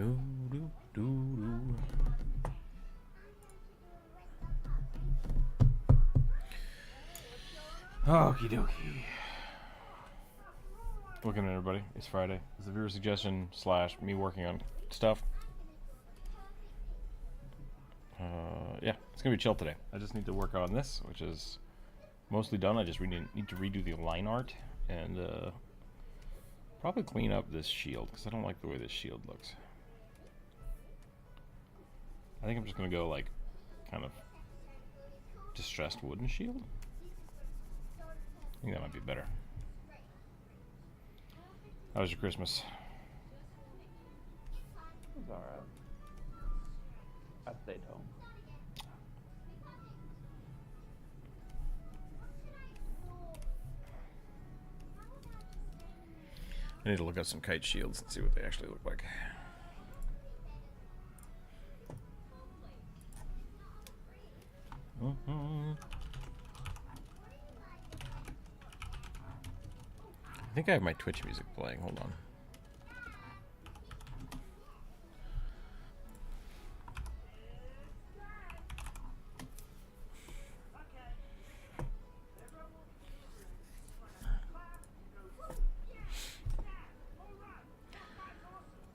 Do, do, do, do. Okie dokie. Welcome everybody. It's Friday. It's a viewer suggestion / me working on stuff. Yeah, it's gonna be chill today. I just need to work on this, which is mostly done. I just need to redo the line art and probably clean up this shield because I don't like the way this shield looks. I think I'm just gonna go like kind of distressed wooden shield. I think that might be better. How was your Christmas? It was alright. I stayed home. I need to look at some kite shields and see what they actually look like. I think I have my Twitch music playing. Hold on.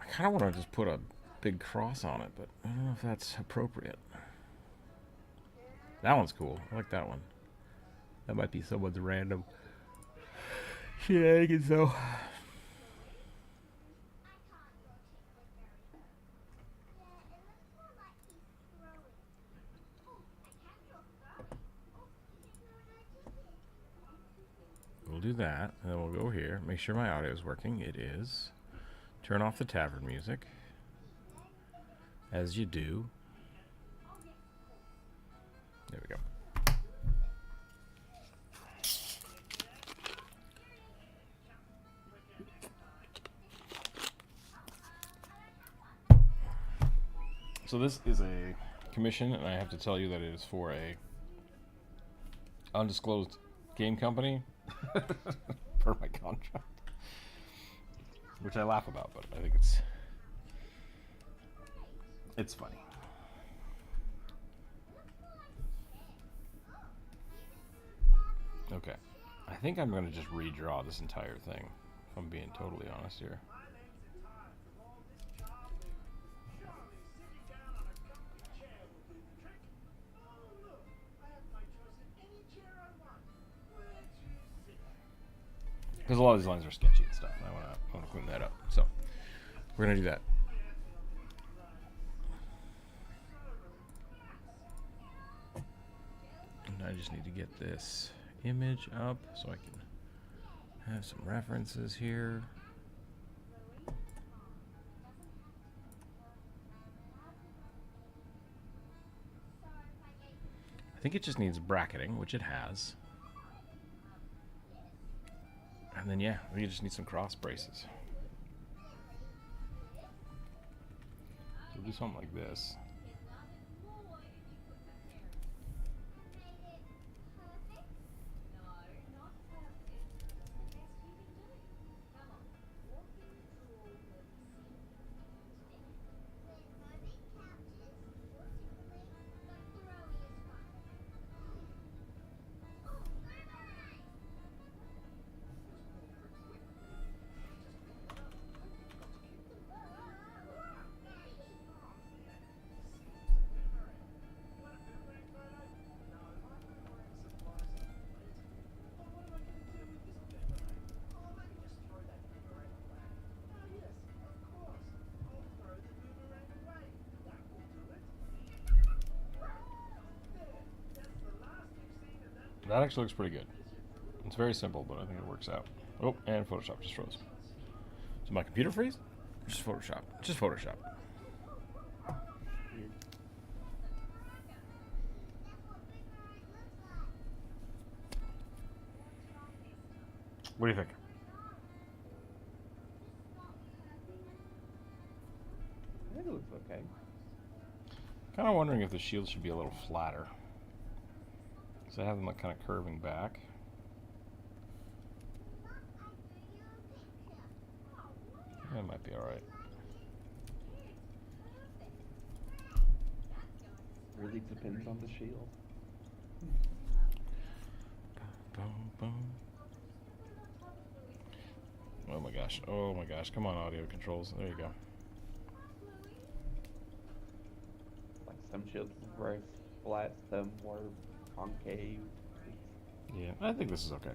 I kind of want to just put a big cross on it, but I don't know if that's appropriate. That one's cool. I like that one. That might be someone's random shenanigans, though. We'll do that, and then we'll go here. Make sure my audio is working. It is. Turn off the tavern music, as you do. There we go. So this is a commission, and I have to tell you that it is for a undisclosed game company per my contract, which I laugh about, but I think it's funny. Okay, I think I'm going to just redraw this entire thing, if I'm being totally honest here. Because a lot of these lines are sketchy and stuff, and I want to clean that up. So we're going to do that. And I just need to get this image up so I can have some references here. I think it just needs bracketing, which it has. And then, yeah, we just need some cross braces. So we'll do something like this. That actually looks pretty good. It's very simple, but I think it works out. Oh, and Photoshop just froze. So my computer freeze? Just Photoshop. Just Photoshop. What do you think? I think it looks okay. Kind of wondering if the shield should be a little flatter. So I have them like kind of curving back. That might be alright. Really depends on the shield. Boom, boom. Oh my gosh. Oh my gosh. Come on, audio controls. There you go. Like some shields are very flat, some were concave. Yeah, I think this is okay.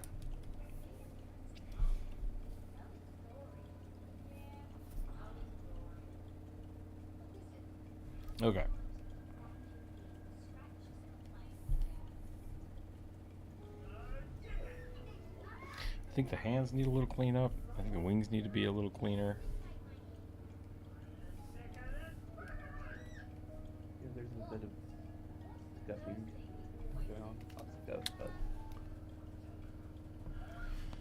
Okay. I think the hands need a little cleanup. I think the wings need to be a little cleaner. Yeah, there's a bit of scuffing going on. Not scuff, but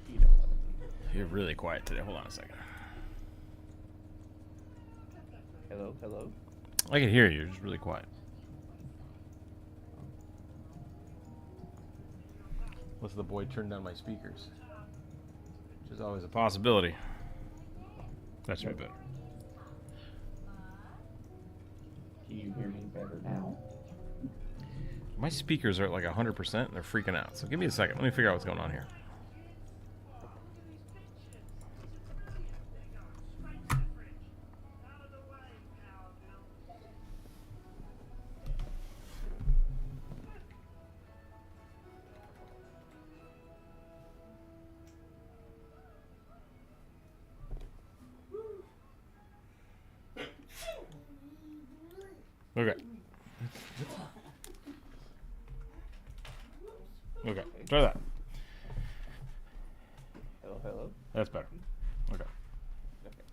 you know what I mean. You're really quiet today. Hold on a second. Hello, hello. I can hear you. You're just really quiet. Unless the boy turned down my speakers, which is always a possibility. That should be better. Can you hear me better now? My speakers are at like 100% and they're freaking out. So give me a second. Let me figure out what's going on here. Okay. Okay. Try that. Hello, hello. That's better. Okay. Okay.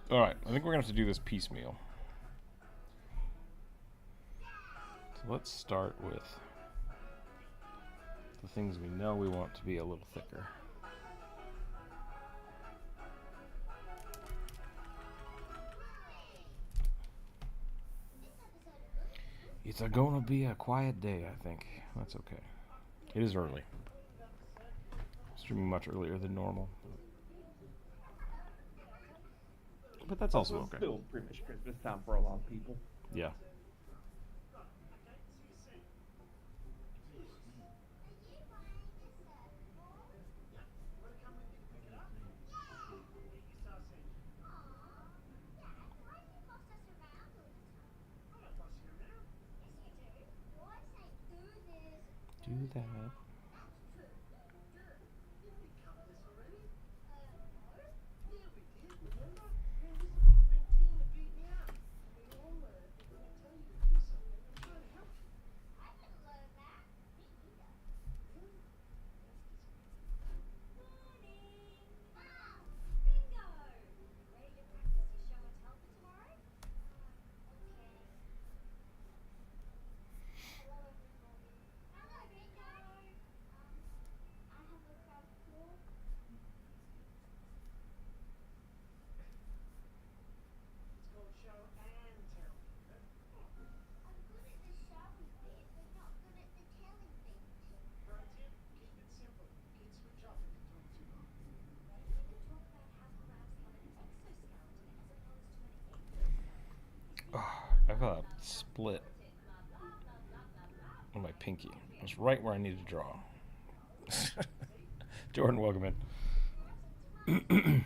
All right. I think we're going to have to do this piecemeal. So let's start with the things we know we want to be a little thicker. It's gonna be a quiet day, I think. That's okay. It is early. Streaming much earlier than normal. But that's also okay. Still pretty much Christmas time for a lot of people. Yeah. Do that. I've got a split on my pinky. It's right where I need to draw. Jordan, welcome in.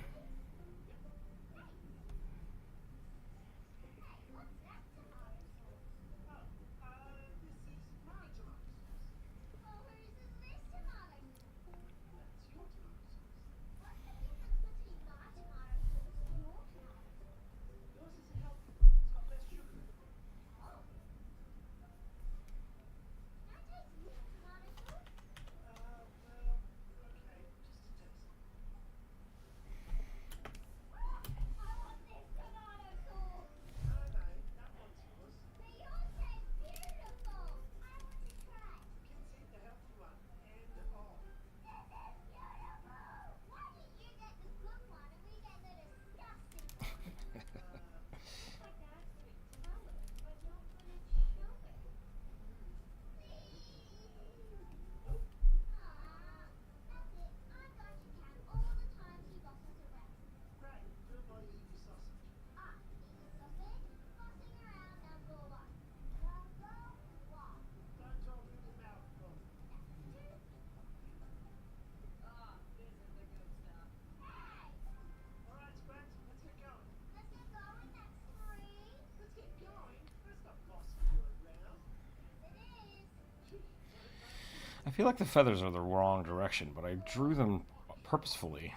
feel like the feathers are the wrong direction, but I drew them purposefully.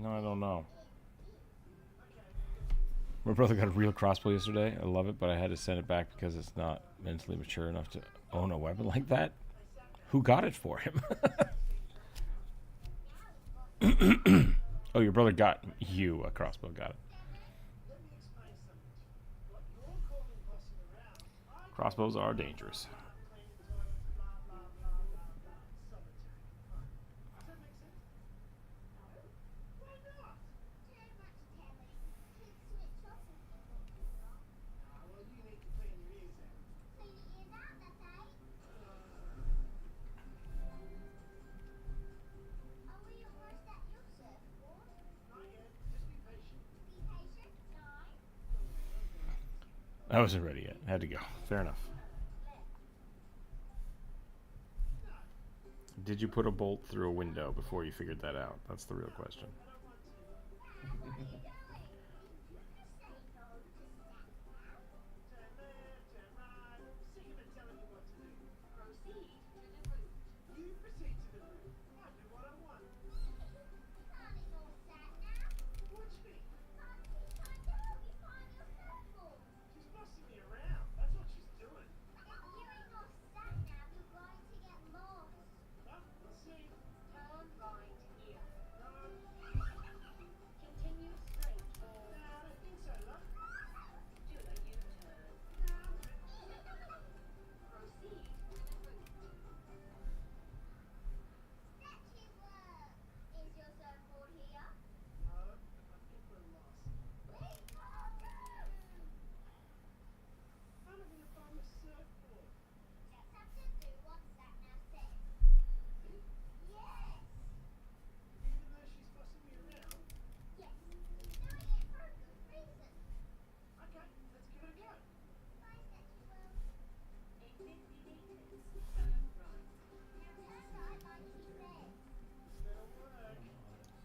No, I don't know. My brother got a real crossbow yesterday. I love it, but I had to send it back because it's not mentally mature enough to own a weapon like that. Who got it for him? Oh, your brother got you a crossbow. Got it. Crossbows are dangerous. I wasn't ready yet. I had to go. Fair enough. Did you put a bolt through a window before you figured that out? That's the real question.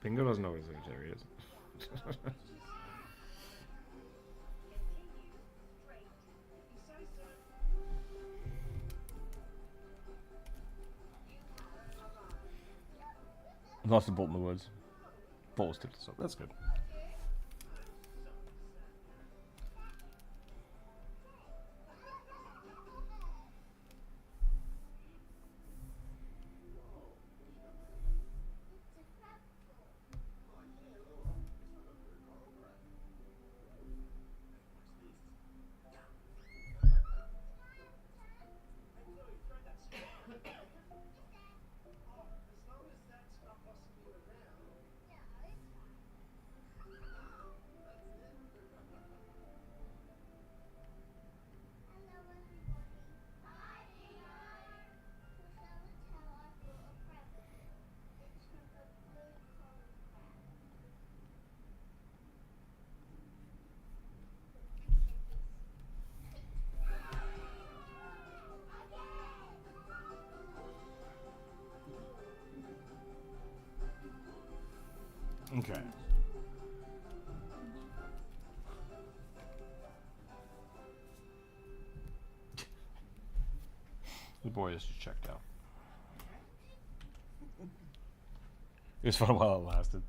Bingo doesn't know what his area is. Lost a bolt in the woods. Bolt was tipped us up. That's good. Okay. The boy is just checked out. It was fun while it lasted.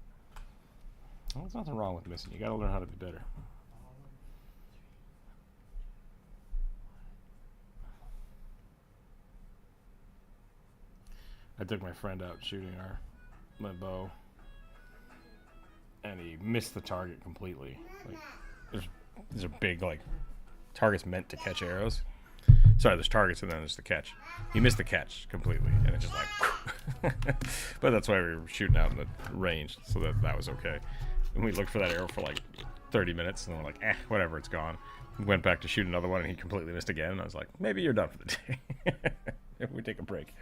Well, there's nothing wrong with missing. You gotta learn how to be better. I took my friend out shooting my bow, and he missed the target completely. Like, these are big, like, targets meant to catch arrows. Sorry, there's targets and then there's the catch. He missed the catch completely, and it just like. But that's why we were shooting out in the range, so that was okay. And we looked for that arrow for like 30 minutes, and we're like, whatever, it's gone. We went back to shoot another one, and he completely missed again. And I was like, maybe you're done for the day. If we take a break.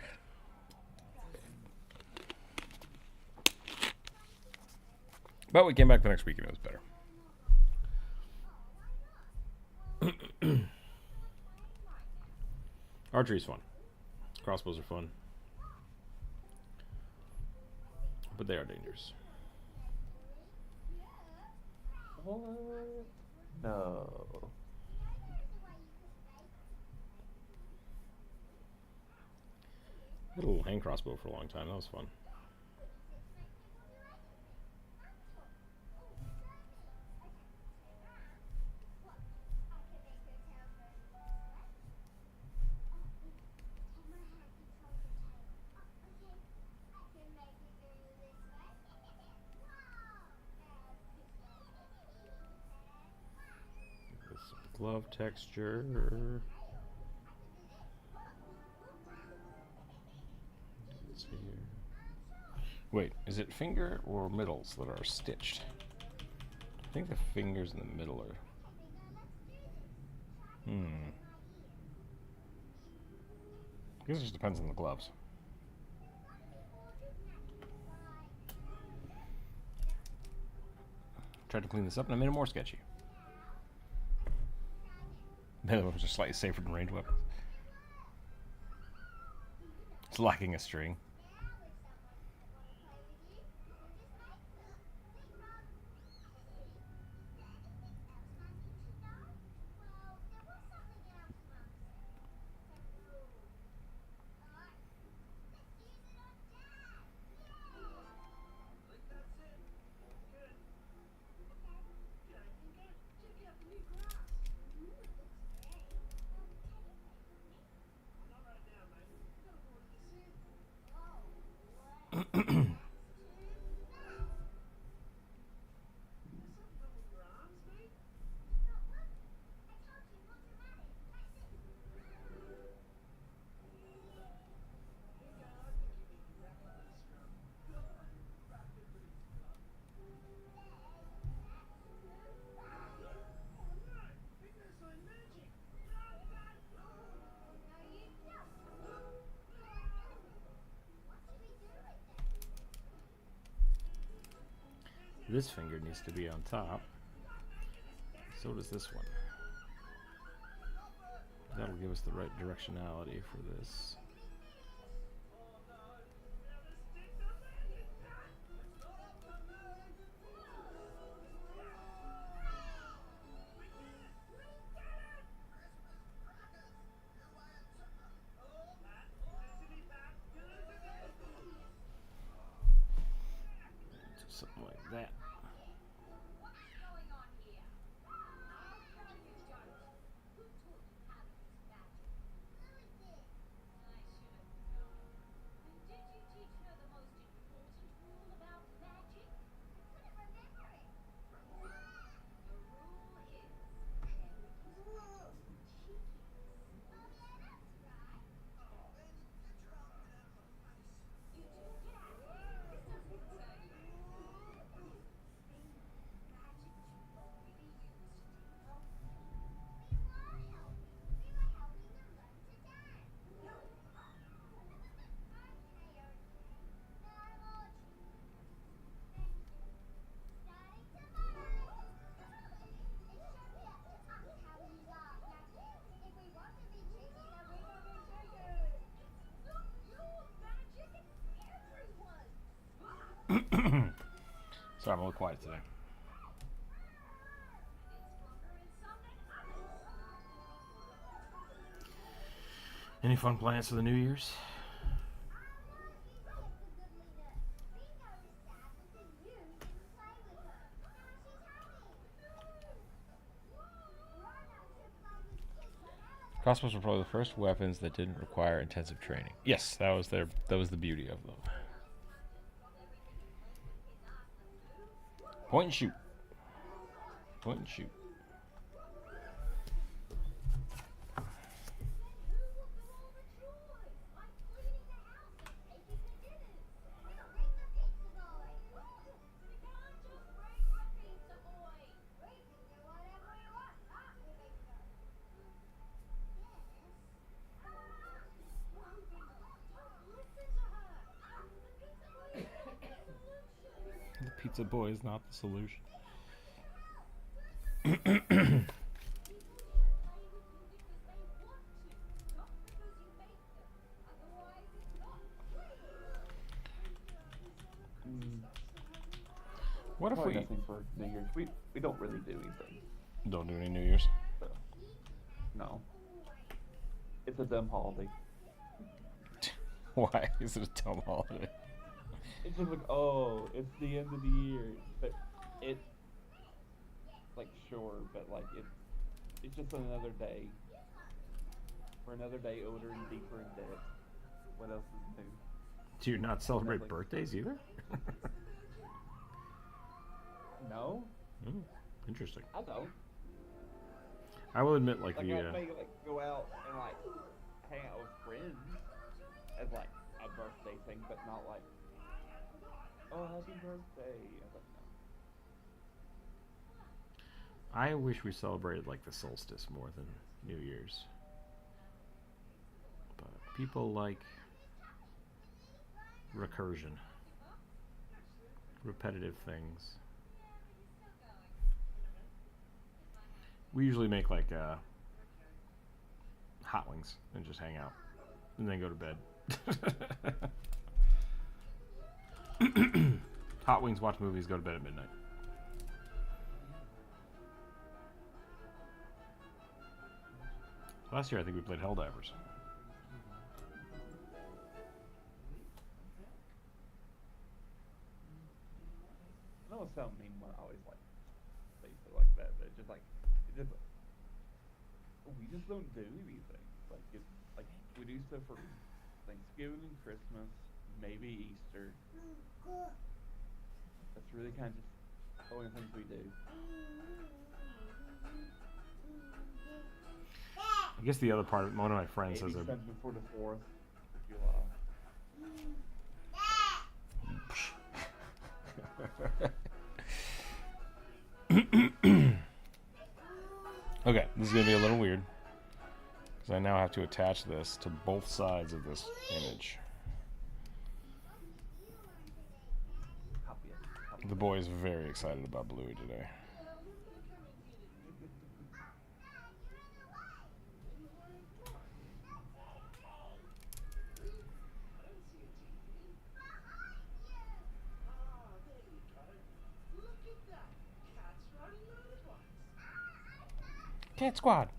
But we came back the next week, and it was better. Archery's fun. Crossbows are fun. But they are dangerous. No. had a little hand crossbow for a long time. That was fun. This glove texture. Let's see here. Wait, is it finger or middles that are stitched? I think the fingers in the middle are. I guess it just depends on the gloves. Tried to clean this up and I made it more sketchy. The other ones are slightly safer than ranged weapons. It's lacking a string. This finger needs to be on top. So does this one. That'll give us the right directionality for this. Something like that. Sorry, I'm a little quiet today. Any fun plans for the New Year's? Crossbows were probably the first weapons that didn't require intensive training. Yes, that was the beauty of them. Point and shoot. Point and shoot. The pizza boy is not the solution. What if Probably we nothing for New Year's? We don't really do anything. don't do any New Year's? So, no. It's a dumb holiday. Why is it a dumb holiday? It's just like, oh, it's the end of the year, but it, like, sure, but like it's just another day. We're another day older and deeper in debt. What else is new? Do you not celebrate Nothing. birthdays either? No, Interesting. I don't. I will admit, like Like the I may like go out and like hang out with friends as like a birthday thing, but not like, oh, happy birthday. I was like, no. I wish we celebrated like the solstice more than New Year's. But people like recursion, repetitive things. We usually make like hot wings and just hang out and then go to bed. Hot wings, watch movies, go to bed at midnight. Last year I think we played Helldivers. I know it sounds mean when I always like say stuff like that, but it's just like we just don't do anything. Like it's like we do stuff for Thanksgiving and Christmas, maybe Easter. That's really kind of just the only things we do. I guess the other part, one of my friends Maybe says something for the 4th of July. Okay, this is going to be a little weird because I now have to attach this to both sides of this image. Copy it. Copy The boy is very excited about Bluey today. Cat Squad.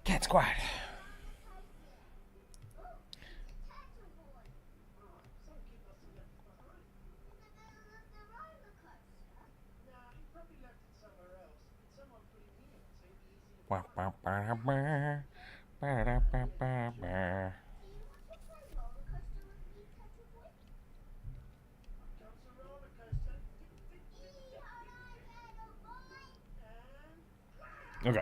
Cat Squad. Okay.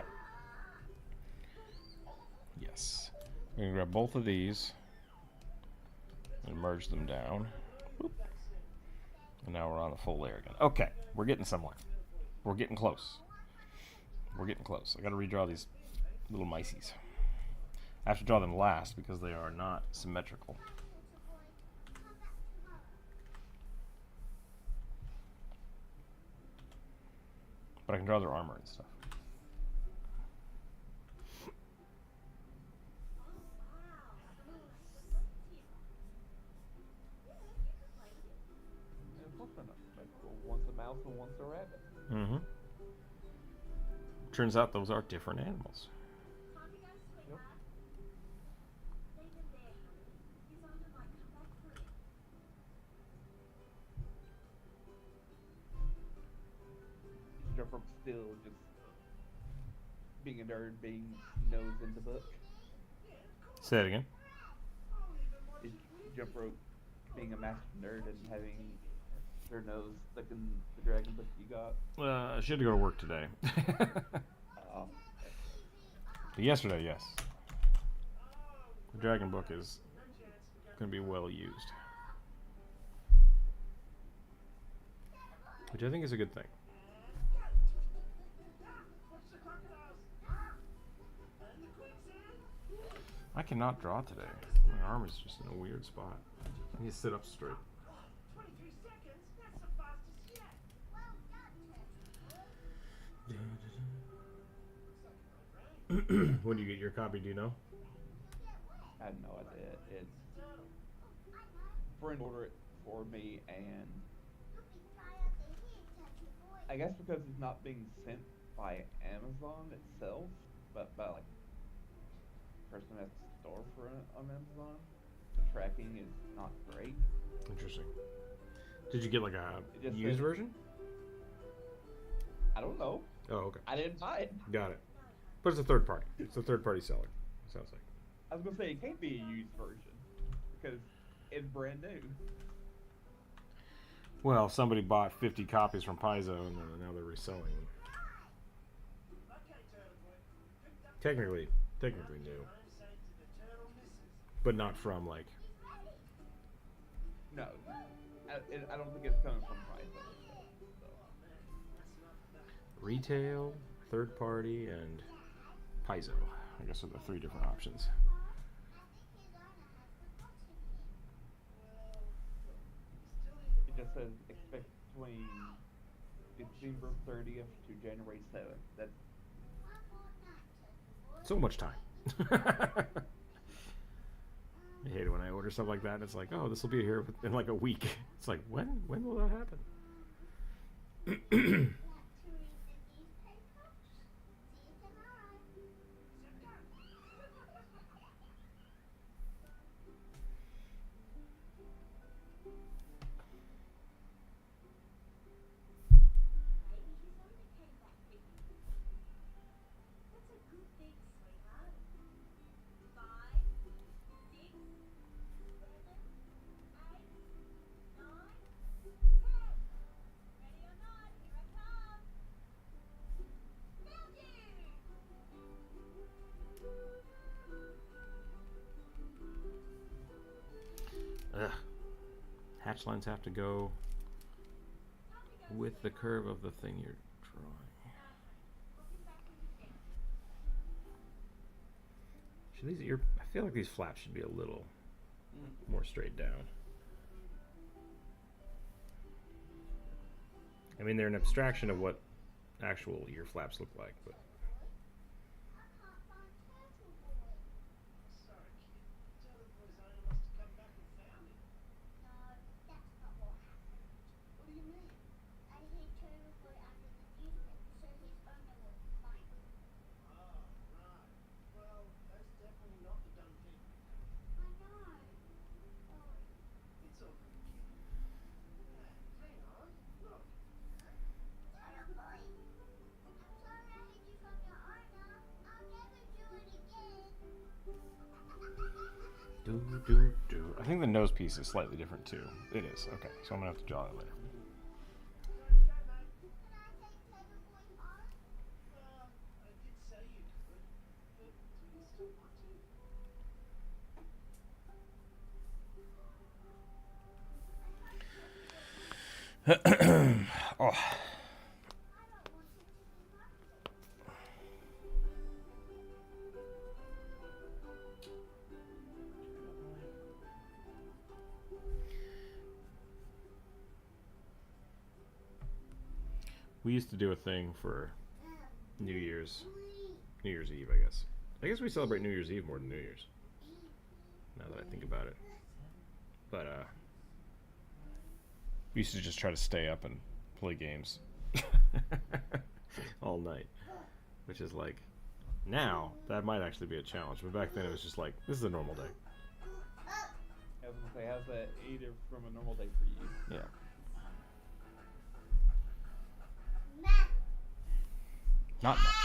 Yes. We're going to grab both of these and merge them down. Boop. And now we're on a full layer again. Okay. We're getting somewhere. We're getting close. We're getting close. I got to redraw these little miceys. I have to draw them last because they are not symmetrical. But I can draw their armor and stuff. One's a mouse and one's a rabbit. Mm-hmm. Turns out those are different animals. Yep. Jumper still just being a nerd, being nose in the book. Say it again. Is Jumper being a master nerd and having their nose stuck in the dragon book you got? I should go to work today. But yesterday, yes. The dragon book is going to be well used. Which I think is a good thing. I cannot draw today. My arm is just in a weird spot. I need to sit up straight. When do you get your copy? Do you know? I have no idea. It's a friend ordered it for me, and I guess because it's not being sent by Amazon itself, but by like a person that's a storefront on Amazon, the tracking is not great. Interesting. Did you get like a It just used says, version? I don't know. Oh, okay. I didn't buy it. Got it. But it's a third party. It's a third party seller. Sounds like. I was gonna say it can't be a used version because it's brand new. Well, somebody bought 50 copies from Paizo and now they're reselling them. Technically new, but not from like. No, I don't think it's coming from Paizo. So. Retail, third party, and Paizo. I guess are the three different options. It just says expect between December 30th to January 7th. That's So much time. I hate it when I order stuff like that and it's like, oh, this will be here in like a week. It's like, when will that happen? Ugh. Hatch lines have to go with the curve of the thing you're drawing. Should these I feel like these flaps should be a little more straight down. I mean, they're an abstraction of what actual ear flaps look like, but. I think the nose piece is slightly different too. It is. Okay, so I'm gonna have to draw that later. Oh. We used to do a thing for New Year's Eve, I guess. I guess we celebrate New Year's Eve more than New Year's, now that I think about it. But we used to just try to stay up and play games all night, which is like, now that might actually be a challenge, but back then it was just like, this is a normal day. I was gonna say, how's that either from a normal day for you? Yeah. Not much.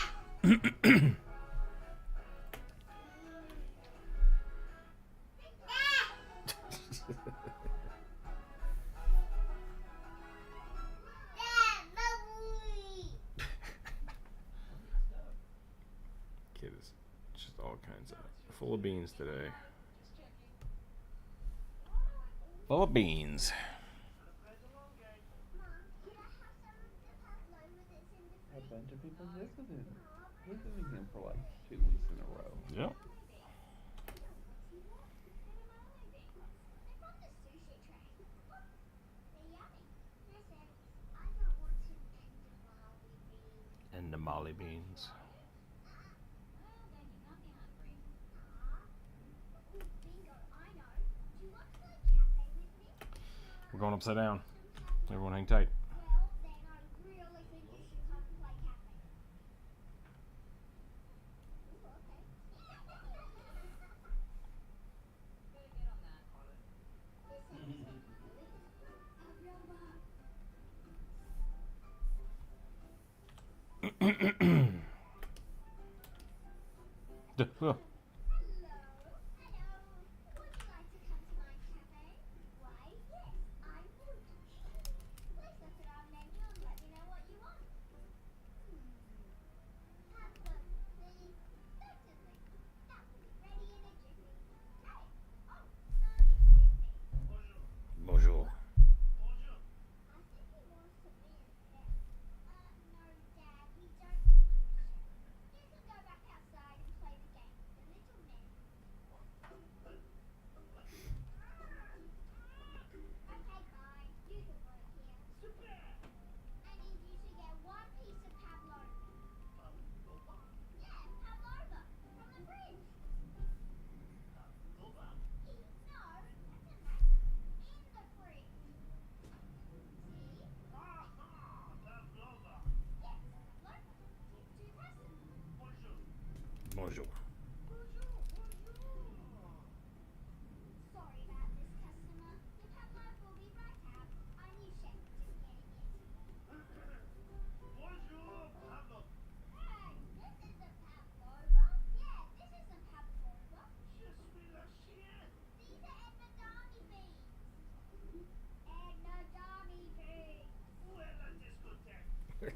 Kid is just all kinds of full of beans today. Full of beans. A bunch of people visiting him for like 2 weeks in a row. Yep. And the molly beans. We're going upside down. Everyone hang tight. Bonjour. Bonjour. Sorry about this, customer. Your Pavlova will be right out. Our new chef is just getting it. Bonjour, Pablo. Hey, this isn't Pavlova. Yeah, this isn't Pavlova. Je suis le chien. These are Edmadami beans. Edmadami beans. Où est la discothèque? I was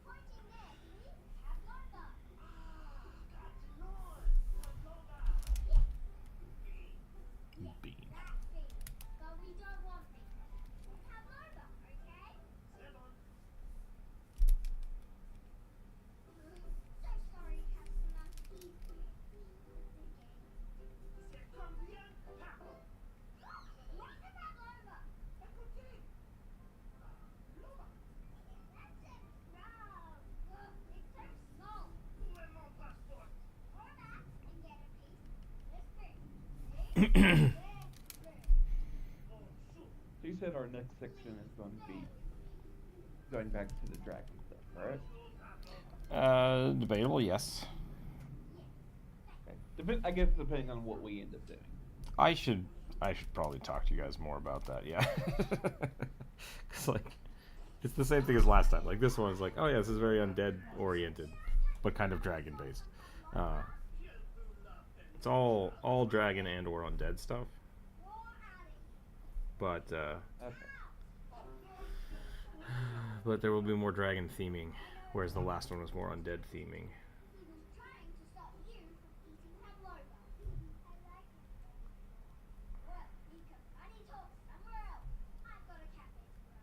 pointing there, see? Pavlova. Cantillon. Pavlova. Yes, Bean. that's beans. But we don't want beans. Pavlova, okay? C'est bon. So sorry, customer. He's here. C'est combien, Pablo? Where's the Pavlova? À côté. Pavlova. That's it. No. Look, it's so small. Où est mon passeport? Pour that and get a piece. This big. See? This big. Bonjour. So you said our next section is going to be going back to the dragon stuff, right? Debatable, yes. Okay. I guess depending on what we end up doing. I should probably talk to you guys more about that, yeah. Cause like, it's the same thing as last time. Like this one's like, oh yeah, this is very undead oriented, but kind of dragon based. It's all dragon and or undead stuff. But Okay. but there will be more dragon theming, whereas the last one was more undead theming. He was trying to stop you from eating pavlova. I like it. Well, you can funny talk somewhere else. I've got a cafe to run.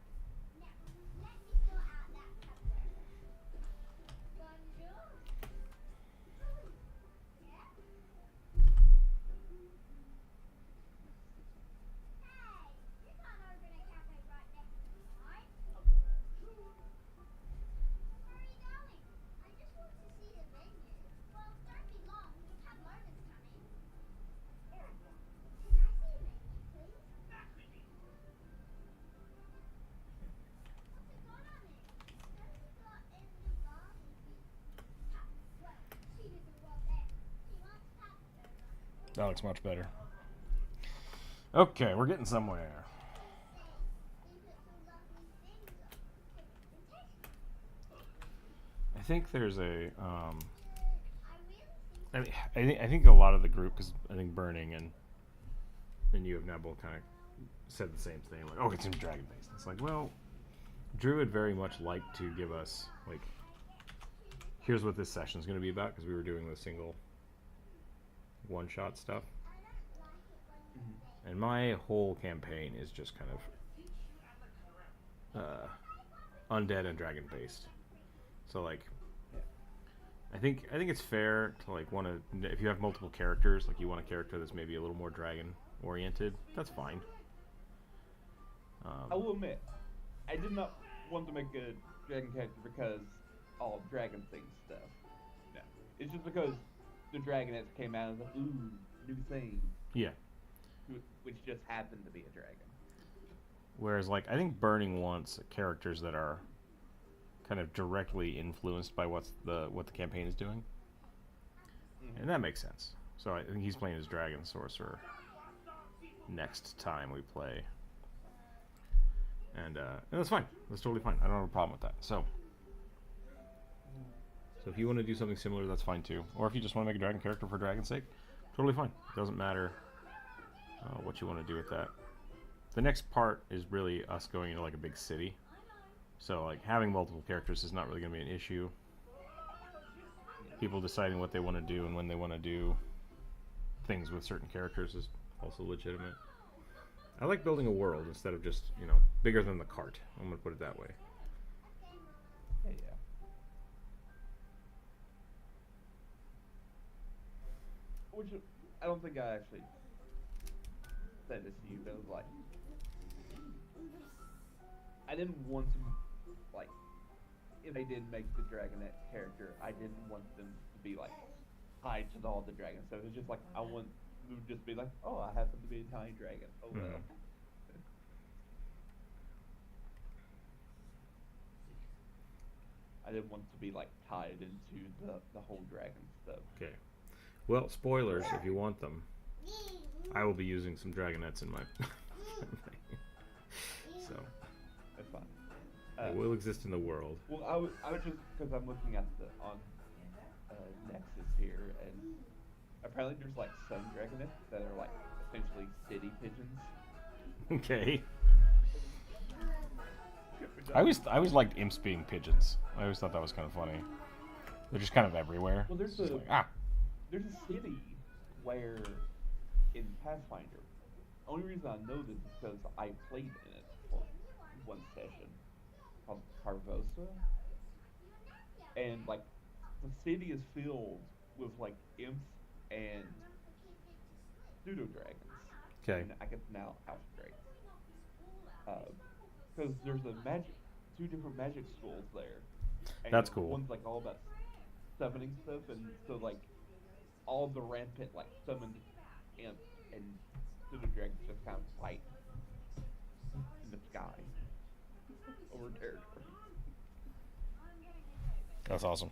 Now, let me sort out that pavlova. Bonjour. Yeah? Hey, you can't open a cafe right next to mine. Where are you going? I just want to see the menu. Well, don't be long. The pavlova's coming. Can I see the menu, please? What's it got on it? It's only got Edmadami beans. Well, she doesn't want that. She wants pavlova. That looks much better. Okay, we're getting somewhere. They put some lovely things on. I think there's a I really think I think a lot of the group, because I think Burning and you have now both kind of said the same thing, like, oh, it's in dragon based. It's like, well, Drew would very much like to give us like, here's what this session is going to be about, because we were doing the single one-shot stuff, and my whole campaign is just kind of undead and dragon based. So like, I think it's fair to like want to, if you have multiple characters, like you want a character that's maybe a little more dragon oriented, that's fine. I will admit, I did not want to make a dragon character because all dragon thing stuff. No, it's just because the Dragonets came out and was like, ooh, new thing, Yeah. which just happened to be a dragon. Whereas, like, I think Burning wants characters that are kind of directly influenced by what the campaign is doing, and that makes sense. So I think he's playing as Dragon Sorcerer next time we play, and that's fine. That's totally fine. I don't have a problem with that. So if you want to do something similar, that's fine too. Or if you just want to make a dragon character for dragon's sake, totally fine. It doesn't matter what you want to do with that. The next part is really us going into like a big city. So like having multiple characters is not really going to be an issue. People deciding what they want to do and when they want to do things with certain characters is also legitimate. I like building a world instead of just, you know, bigger than the cart. I'm going to put it that way. Yeah. Which I don't think I actually said this to you, but it was like I didn't want to, like, if they did make the Dragonette character, I didn't want them to be like tied to all the dragons. So it's just like I want them to just be like, oh, I happen to be a tiny dragon. Oh well. I didn't want to be like tied into the whole dragon stuff. Okay. Well, spoilers if you want them. I will be using some Dragonettes in my so That's fine. it will exist in the world. Well, I was just because I'm looking at the on Nexus here, and apparently there's like some Dragonettes that are like essentially city pigeons. Okay. I always liked imps being pigeons. I always thought that was kind of funny. They're just kind of everywhere. Well, there's It's a just like, there's a city where in Pathfinder. Only reason I know this is because I played in it for one session called Carvosa, and like the city is filled with like imps and pseudo dragons. Okay. And I guess now house dragons. Because there's two different magic schools there. And That's cool. One's like all about summoning stuff, and so like all of the rampant like summoned imps and pseudo dragons just kind of fight in the sky over territory. That's awesome.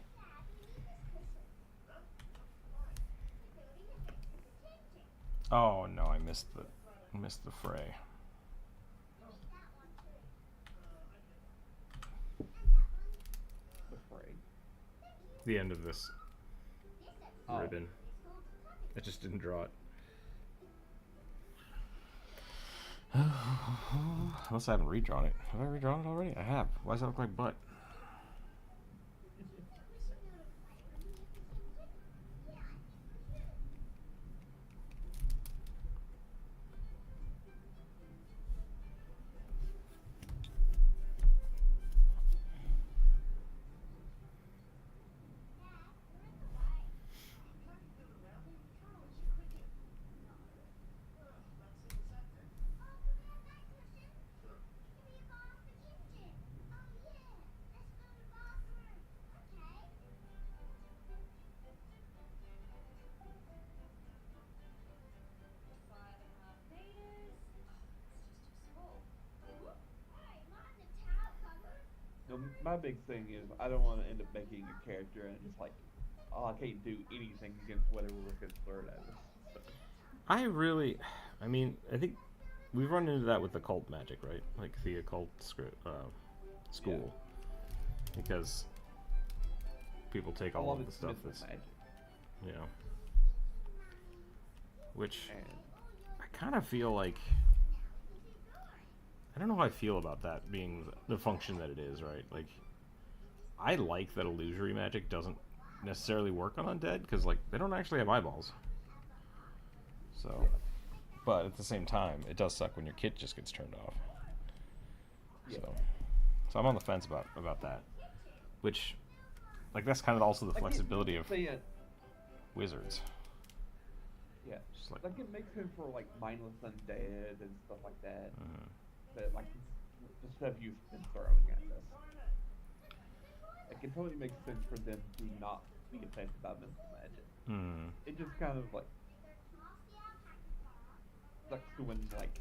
Oh no, I missed the fray. The fray. The end of this Oh. ribbon. I just didn't draw it. Unless I haven't redrawn it. Have I redrawn it already? I have. Why does that look like butt? No, my big thing is I don't want to end up making a character and just like, oh, I can't do anything against whatever we're going to throw at us. I mean, I think we've run into that with the cult magic, right? Like the occult school. Because people take all of the stuff that's, magic. you know, which And I kind of feel like, I don't know how I feel about that being the function that it is, right? Like, I like that illusory magic doesn't necessarily work on undead, because, like, they don't actually have eyeballs. So, but at the same time, it does suck when your kit just gets turned off. Yeah. So I'm on the fence about that. Which, like, that's kind of also the flexibility of wizards. Yeah, Just like, like it makes sense for like mindless undead and stuff like that. But like the stuff you've been throwing at us, like it totally makes sense for them to not be affected by mental magic. It just kind of like sucks to when like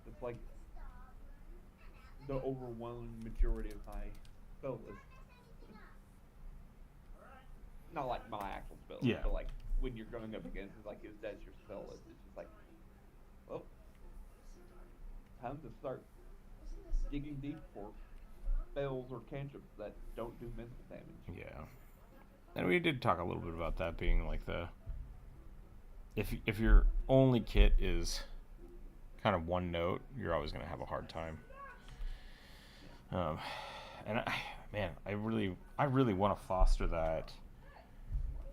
it's like the overwhelming majority of my spell list. Not like my actual spell list, Yeah. but like when you're going up against it, like that's your spell list. It's just like, well, time to start digging deep for spells or cantrips that don't do mental damage. Yeah. And we did talk a little bit about that being like if your only kit is kind of one note, you're always going to have a hard time. And I really want to foster that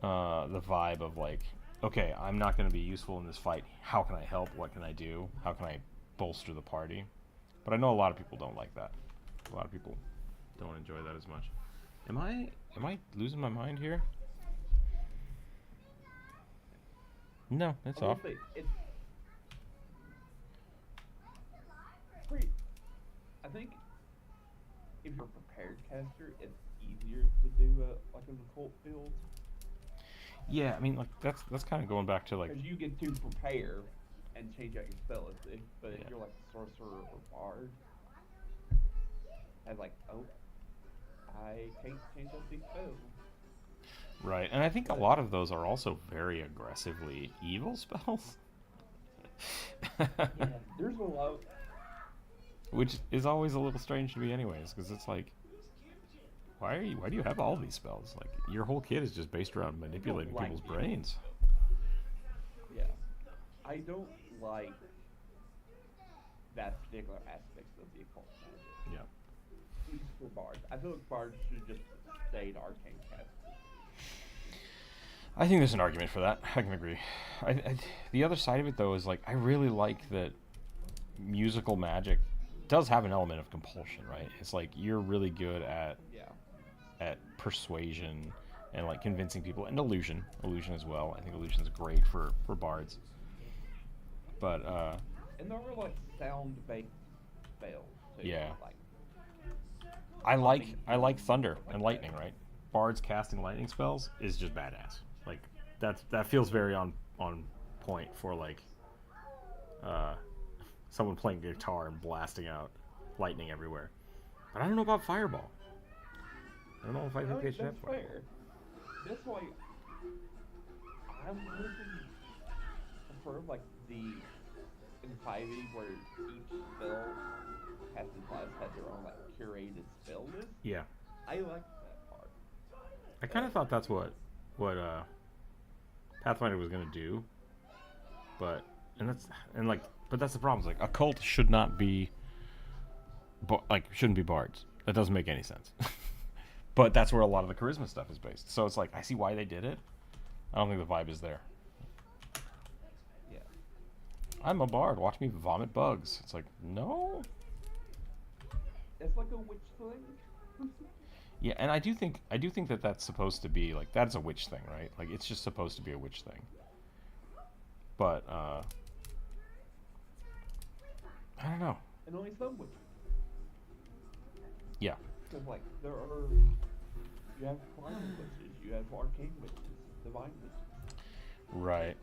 the vibe of like, okay, I'm not going to be useful in this fight. How can I help? What can I do? How can I bolster the party? But I know a lot of people don't like that. A lot of people don't enjoy that as much. Am I losing my mind here? No, it's off. Honestly, it's pretty. I think if you're a prepared caster, it's easier to do like an occult build Yeah, I mean, like that's kind of going back to like, because you get to prepare and change out your spell list. But if Yeah. you're like a sorcerer or bard, and like, oh, I can't change out these spells. right, and I think a lot of those are also very aggressively evil spells. Yeah, there's a lot. Which is always a little strange to me, anyways, because it's like, why do you have all these spells? Like your whole kit is just based around manipulating like people's evil brains. Yeah, I don't like that particular aspect of the occult magic. Yeah. At least for bards, I feel like bards should just stay to arcane casters. I think there's an argument for that. I can agree. The other side of it, though, is like I really like that musical magic does have an element of compulsion, right? It's like you're really good at Yeah. persuasion and like convincing people, and illusion as well. I think illusion is great for bards. But And there were like sound-based spells too. Yeah. Like, I like thunder and lightning, right? Bards casting lightning spells is just badass. Like that feels very on point for like someone playing guitar and blasting out lightning everywhere. But I don't know about fireball. I don't know if I think they should have that's fireball. fair. That's why I'm really prefer like the in 5e where each spell casting class had their own like curated spell list. Yeah. I like that part. I kind of thought that's what Pathfinder was gonna do, but that's the problem. It's like a cult should not be, shouldn't be bards. That doesn't make any sense. But that's where a lot of the charisma stuff is based. So it's like I see why they did it. I don't think the vibe is there. Yeah. I'm a bard. Watch me vomit bugs. It's like no. It's like a witch thing. Yeah, and I do think that that's supposed to be like that's a witch thing, right? Like it's just supposed to be a witch thing. But I don't know. And only some witches. Yeah. Because like you have primal witches, you have arcane witches, divine witches. Right.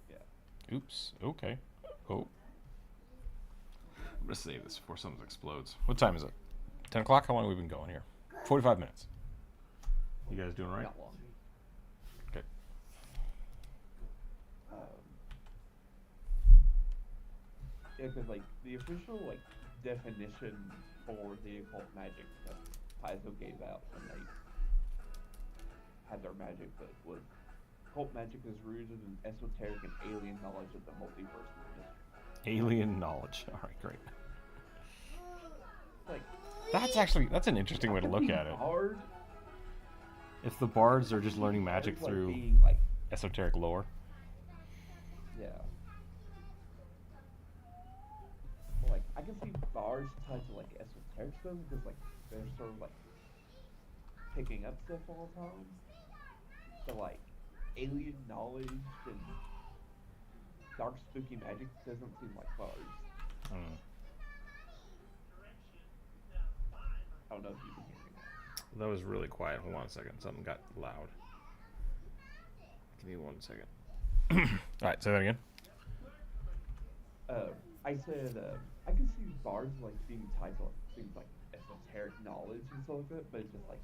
Yeah. Oops. Okay. Oh. I'm gonna save this before something explodes. What time is it? 10 o'clock? How long have we been going here? 45 minutes. You guys doing all right? Not long. Okay. Yeah, because like the official like definition for the occult magic that Paizo gave out when they had their magic book was occult magic is rooted in esoteric and alien knowledge of the multiverse and history. Alien knowledge. All right, great. Like That's an interesting way to look at it. Bard, If the bards are just learning magic bards, like, through being, like, esoteric lore. yeah. Like I can see bards tied to like esoteric stuff because like they're sort of like picking up stuff all the time. So like alien knowledge and dark spooky magic doesn't seem like bards. I don't know if you can hear me now. That was really quiet. Hold on a second. Something got loud. Give me 1 second. All right, say that again. I said I could see bards like being tied to like things like esoteric knowledge and stuff like that, but it's just like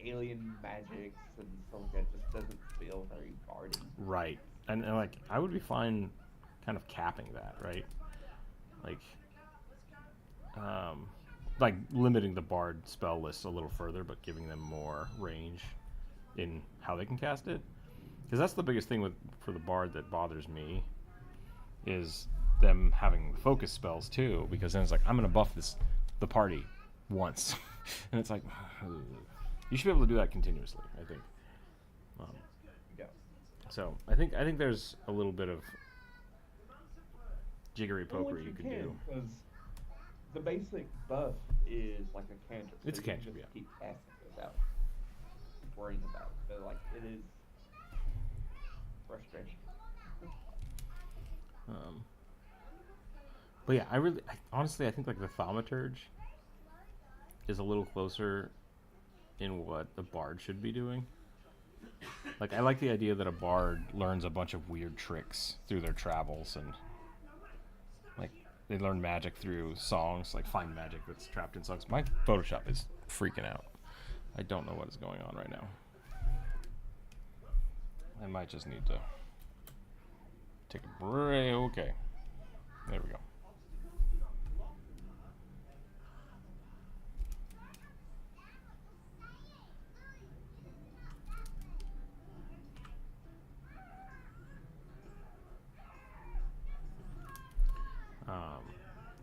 alien magics and stuff like that just doesn't feel very bardy. Right. And like I would be fine kind of capping that, right? Like like limiting the bard spell list a little further, but giving them more range in how they can cast it. Because that's the biggest thing for the bard that bothers me is them having focus spells too. Because then it's like I'm gonna buff the party once, and it's like you should be able to do that continuously. I think. Yeah. So I think there's a little bit of jiggery Well, pokery which you could do. because the basic buff is like a cantrip. It's a you can cantrip, just yeah. keep casting it without worrying about it. But like it is frustrating. But yeah, honestly I think like the thaumaturge is a little closer in what the bard should be doing. Like I like the idea that a bard learns a bunch of weird tricks through their travels, and like they learn magic through songs, like find magic that's trapped in songs. My Photoshop is freaking out. I don't know what is going on right now. I might just need to take a break. Okay. There we go.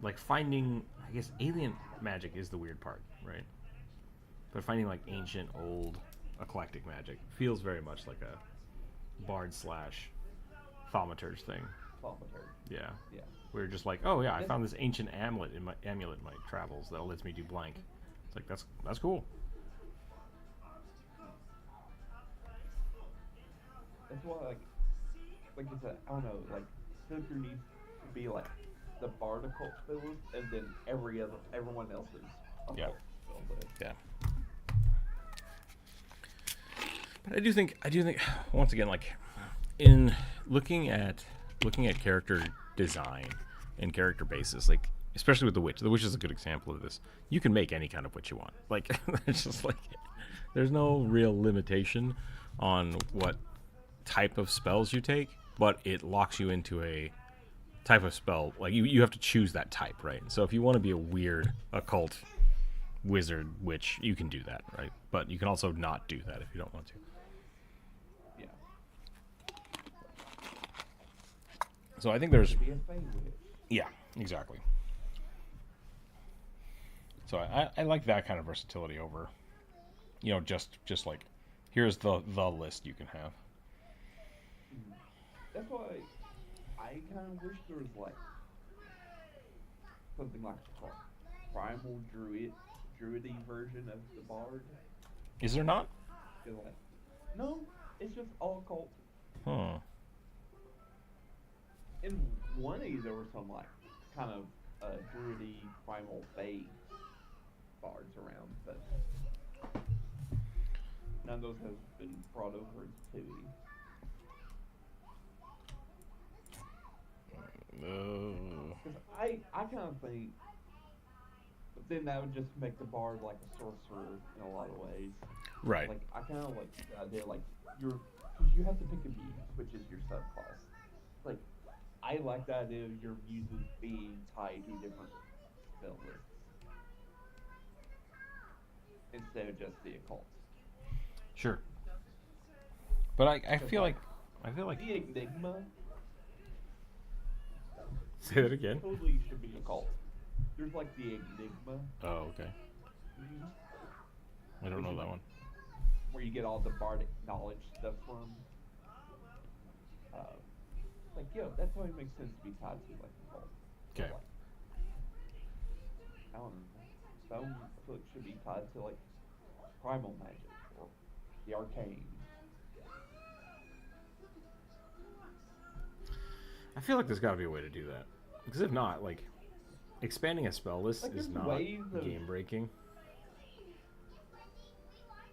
Like finding, I guess alien magic is the weird part, right? But finding like ancient, old, eclectic magic feels very much like a bard / thaumaturge thing. Thaumaturge. Yeah. Yeah. We're just like, oh yeah, I found this ancient amulet in my travels that lets me do blank. It's like that's cool. That's why like I said, I don't know, like filter needs to be like the bard occult spell, and then everyone else's occult Yeah. spell list. Yeah. But I do think once again, like in looking at character design and character basis, like especially with the witch is a good example of this. You can make any kind of witch you want. Like it's just like there's no real limitation on what type of spells you take, but it locks you into a type of spell. Like you have to choose that type, right? So if you want to be a weird occult wizard witch, you can do that, right? But you can also not do that if you don't want to. Yeah. So I think there's Be a fey witch. yeah, exactly. So I like that kind of versatility over, just like here's the list you can have. That's why I kind of wish there was like something like a primal druidy version of the bard. Is there not? 'Cause, like, no, it's just all cult. Huh. In 1E there were some like kind of druidy primal fey bards around, but none of those have been brought over into 2E. Because I kind of think, but then that would just make the bard like a sorcerer in a lot of ways. Right. Like I kind of like the idea, like because you have to pick a muse, which is your subclass. Like I like the idea of your muses being tied to different spell lists instead of just the occult. Sure. But I feel like The Enigma say that again. totally should be occult. There's like the Enigma. Oh, okay. I don't know that one. Where you get all the bardic knowledge stuff from. Like, that totally makes sense to be tied to like the cult. Okay. Like, I don't know. Some I feel like should be tied to like primal magic or the arcane. I feel like there's got to be a way to do that. Because if not, like expanding a spell list Like, is there's not ways of- game breaking.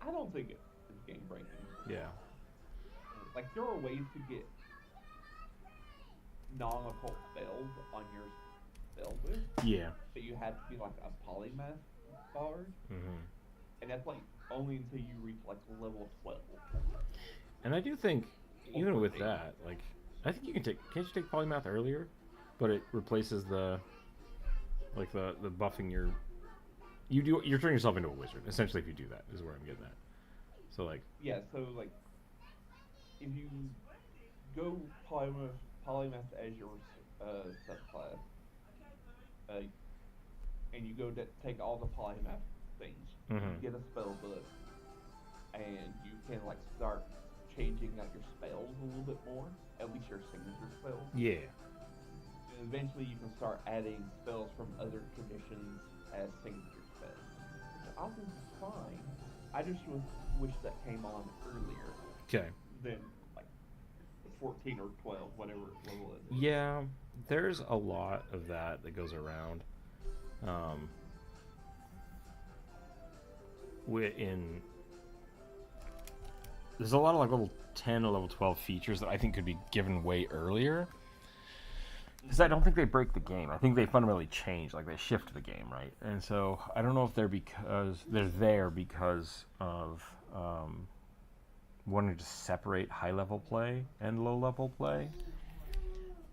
I don't think it's game breaking. Yeah. Like there are ways to get non-occult spells on your spell list, Yeah. but you have to be like a polymath bard, Mm-hmm. and that's like only until you reach like level 12. And I do think, Or even with 14. that, like, I think you can take. Can't you take polymath earlier? But it replaces the, like the buffing your. You're turning yourself into a wizard essentially if you do that. Is where I'm getting at. So like, Yeah, so like if you go polymath as your subclass, uh, and you go to take all the polymath things, you Mhm. get a spell book, and you can like start changing out your spells a little bit more, at least your signature spells. yeah, And eventually you can start adding spells from other traditions as signature spells, which I think is fine. I just wish that came on earlier okay, than like 14 or 12, whatever level it is. yeah. There's a lot of that goes around. Um, in there's a lot of like level 10 or level 12 features that I think could be given way earlier. Because I don't think they break the game. I think they fundamentally change, like they shift the game, right? And so I don't know if they're there because of wanting to separate high level play and low level play.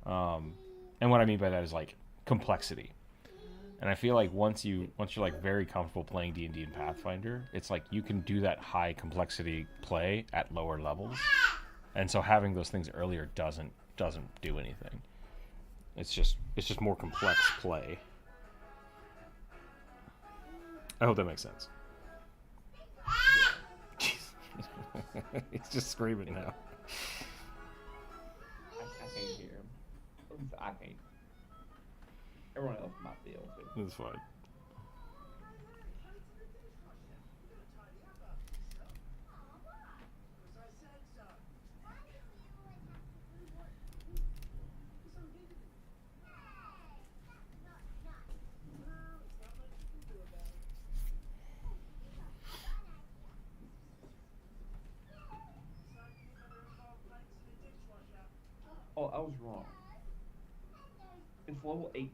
And what I mean by that is like complexity. And I feel like once you're like very comfortable playing D&D and Pathfinder, it's like you can do that high complexity play at lower levels. And so having those things earlier doesn't do anything. It's just more complex play. I hope that makes sense. He's just screaming now. I can't hear him. At least I can't. Everyone else might be able to. It's fine. Oh, I was wrong. It's level 18.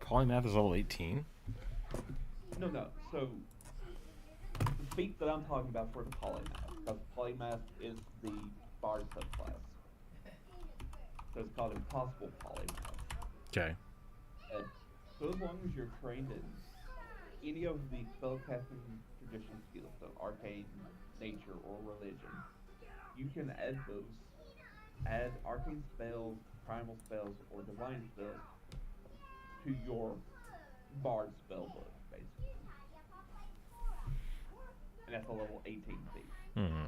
Polymath is level 18. No. So the feat that I'm talking about for the polymath, because polymath is the bard subclass. So it's called impossible polymath. Okay. And so as long as you're trained in any of the spellcasting tradition skills, so arcane, nature, or religion, you can add arcane spells, primal spells, or divine spells to your bard spell book, basically. And that's a level 18 feat. Mm-hmm.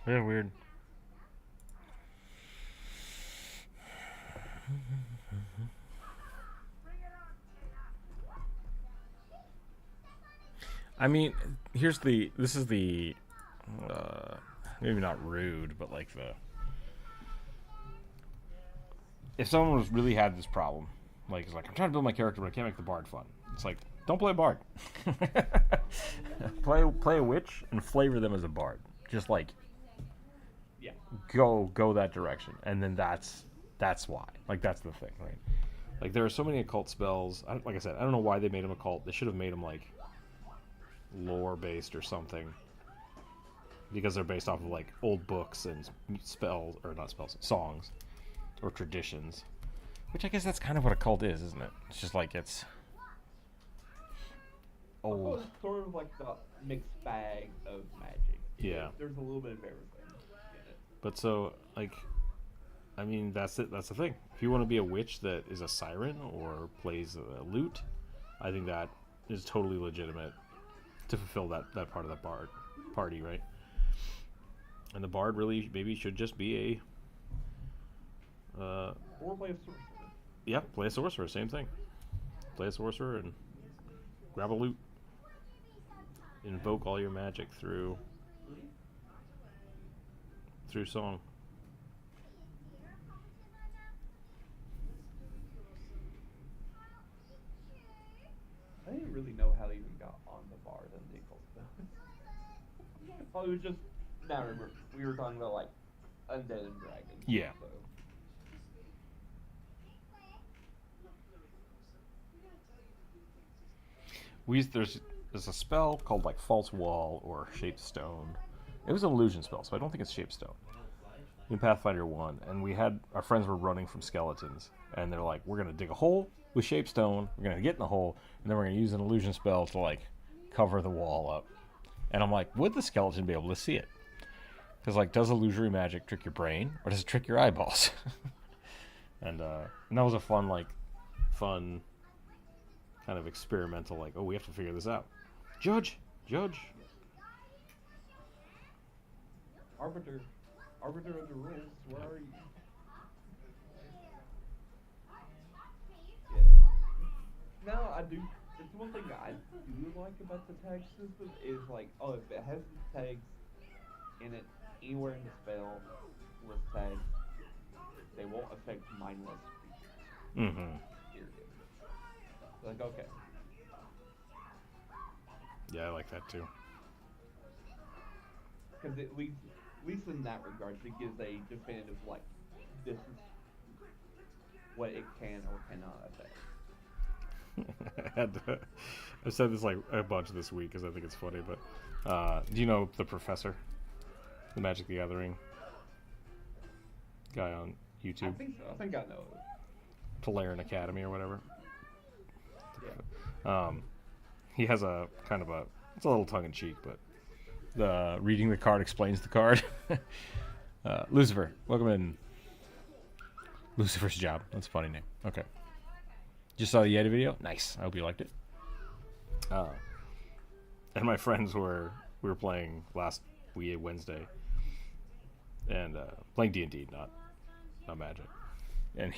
Yeah, weird. I mean, this is the maybe not rude, but like if someone was really had this problem, like it's like I'm trying to build my character but I can't make the bard fun. It's like don't play a bard. play a witch and flavor them as a bard. Just like Yeah. go that direction, and then that's why. Like that's the thing, right? Like there are so many occult spells. Like I said, I don't know why they made them occult. They should have made them like lore based or something, because they're based off of like old books and spells, or not spells, songs or traditions. Which I guess that's kind of what a cult is, isn't it? It's just like it's old. It's sort of like the mixed bag of magic. Yeah. There's a little bit of everything in it. But so like, I mean that's it. That's the thing. If you want to be a witch that is a siren or plays a lute, I think that is totally legitimate to fulfill that part of the bard party, right? And the bard really maybe should just be a Or play a sorcerer. yeah, play a sorcerer, same thing. Play a sorcerer and grab a lute. Invoke all your magic through song. I didn't really know how they even got on the bard and the occult stuff. Oh, it was just. Now remember, we were talking about like undead and dragons. Yeah. So. There's a spell called like false wall or shaped stone. It was an illusion spell, so I don't think it's shaped stone. In Pathfinder 1, and we had our friends were running from skeletons, and they're like, we're gonna dig a hole with shaped stone, we're gonna get in the hole, and then we're gonna use an illusion spell to like cover the wall up. And I'm like, would the skeleton be able to see it? Because like, does illusory magic trick your brain, or does it trick your eyeballs? and that was a fun kind of experimental, like, oh, we have to figure this out. Judge. Arbiter of the rules, where are you? Yeah. No, I do. It's one thing I do like about the tag system is like, oh, if it has the tags in it anywhere in the spell list tags, they won't affect mindless creatures. Mm-hmm. Period. Like, okay. Yeah, I like that too. Because at least in that regard, it gives a definitive, like, this is what it can or cannot affect. I've said this like a bunch this week because I think it's funny, but do you know the professor? The Magic the Gathering guy on YouTube? I think so. I think I know it. Polaran Academy or whatever. Yeah. He has a kind of it's a little tongue-in-cheek, but the reading the card explains the card. Lucifer, welcome in. Lucifer's Job. That's a funny name. Okay. Just saw the Yeti video? Nice. I hope you liked it. And my friends we were playing last Wednesday, and playing D&D, not Magic. And